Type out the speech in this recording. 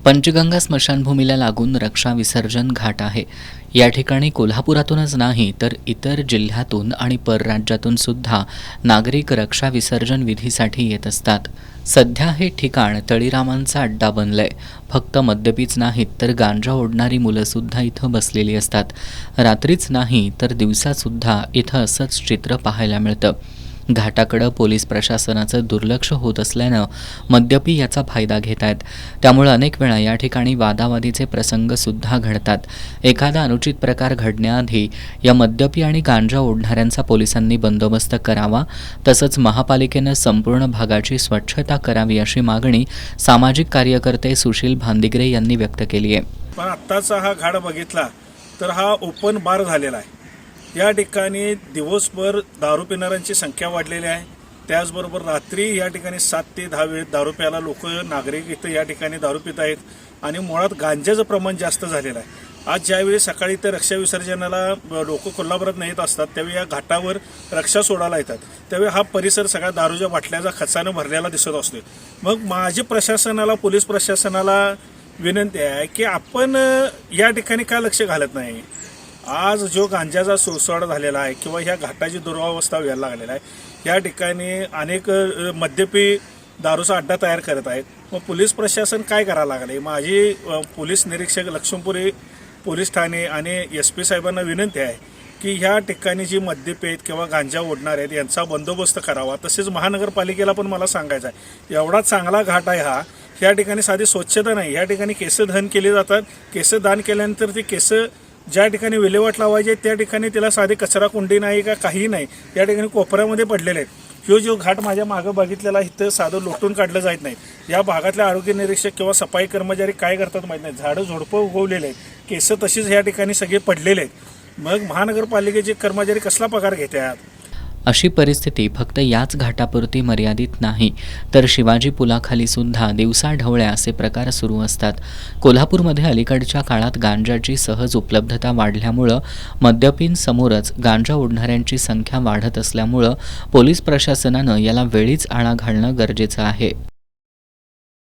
पंचगंगा स्मशानभूमीला लागून रक्षा विसर्जन घाट आहे। या ठिकाणी कोल्हापुरातूनच नाही तर इतर जिल्ह्यातून आणि परराज्यातून सुद्धा नागरिक रक्षा विसर्जन विधीसाठी येत असतात। सध्या हे ठिकाण तळीरामांचा अड्डा बनलंय। फक्त मद्यपीच नाहीत तर गांजा ओढणारी मुलं सुद्धा इथं बसलेली असतात। रात्रीच नाही तर दिवसासुद्धा इथं असंच चित्र पाहायला मिळतं। घाटाकडे पोलीस प्रशासनाचं दुर्लक्ष होत असल्यानं मद्यपी याचा फायदा घेत आहेत। त्यामुळे अनेक वेळा या ठिकाणी वादावादीचे प्रसंग सुद्धा घडतात। एखादा अनुचित प्रकार घडण्याआधी या मद्यपी आणि गांजा ओढणाऱ्यांचा पोलिसांनी बंदोबस्त करावा, तसंच महापालिकेनं संपूर्ण भागाची स्वच्छता करावी अशी मागणी सामाजिक कार्यकर्ते सुशील भांदिगरे यांनी व्यक्त केली आहे। पण आत्ताचा हा घाट बघितला तर हा ओपन बार झालेला आहे। या ठिकाणी दिवसभर दारू पिणाऱ्यांची संख्या वाढलेली आहे। त्याचबरोबर रात्री या ठिकाणी 7 ते 10 वेळ दारू प्यायला लोक नागरिक इथं या ठिकाणी दारू पित आहेत आणि मुळात गांजाचं प्रमाण जास्त झालेलं आहे। आज ज्यावेळी सकाळी ते रक्षा विसर्जनाला लोक कोल्हापुरात येत असतात त्यावेळी या घाटावर रक्षा सोडायला येतात, त्यावेळी हा परिसर सगळ्या दारूच्या बाटल्याचा खचानं भरलेला दिसत असतो। मग माझी प्रशासनाला, पोलीस प्रशासनाला विनंती आहे की आपण या ठिकाणी का लक्ष घालत नाही। आज जो गांजाचा सुळसुळाट झालेला आहे किंवा ह्या घाटाची दुरावस्था व्हायला लागलेला आहे, या ठिकाणी अनेक मद्यपी दारूचा अड्डा तयार करत आहेत। मग पोलीस प्रशासन काय करायला लागले। माझी पोलीस निरीक्षक लक्ष्मीपुरी पोलीस ठाणे आणि SP साहेबांना विनंती आहे की ह्या ठिकाणी जी मद्यपी आहेत किंवा गांजा ओढणार आहेत यांचा बंदोबस्त करावा। तसेच महानगरपालिकेला पण मला सांगायचं आहे, एवढा चांगला घाट आहे हा, ह्या ठिकाणी साधी स्वच्छता नाही। या ठिकाणी केस दान केले जातात, केस दान केल्यानंतर ती केस ज्या ठिकाणी विल्हेवाट लावायचे त्या ठिकाणी त्याला साधी कचरा कुंडी नाही का काही नाही, या ठिकाणी कोपऱ्यामध्ये पडलेले आहेत। जो घाट माझ्या मागं बघितलेला इथं साधं लोटून काढलं जात नाही। या भागातले आरोग्य निरीक्षक किंवा सफाई कर्मचारी काय करतात माहीत नाही, झाडं झुडपं उगवलेले आहेत, केस तशीच या ठिकाणी सगळे पडलेले आहेत। मग महानगरपालिकेचे कर्मचारी कसला पगार घेतात। अशी परिस्थिती फक्त याच घाटापुरती मर्यादित नाही तर शिवाजी पुलाखाली सुद्धा दिवसाढवळ्या असे प्रकार सुरू असतात। कोल्हापूरमध्ये अलीकडच्या काळात गांजाची सहज उपलब्धता वाढल्यामुळं मद्यपींसमोरच गांजा ओढणाऱ्यांची संख्या वाढत असल्यामुळं पोलीस प्रशासनानं याला वेळीच आळा घालणं गरजेचं आहे।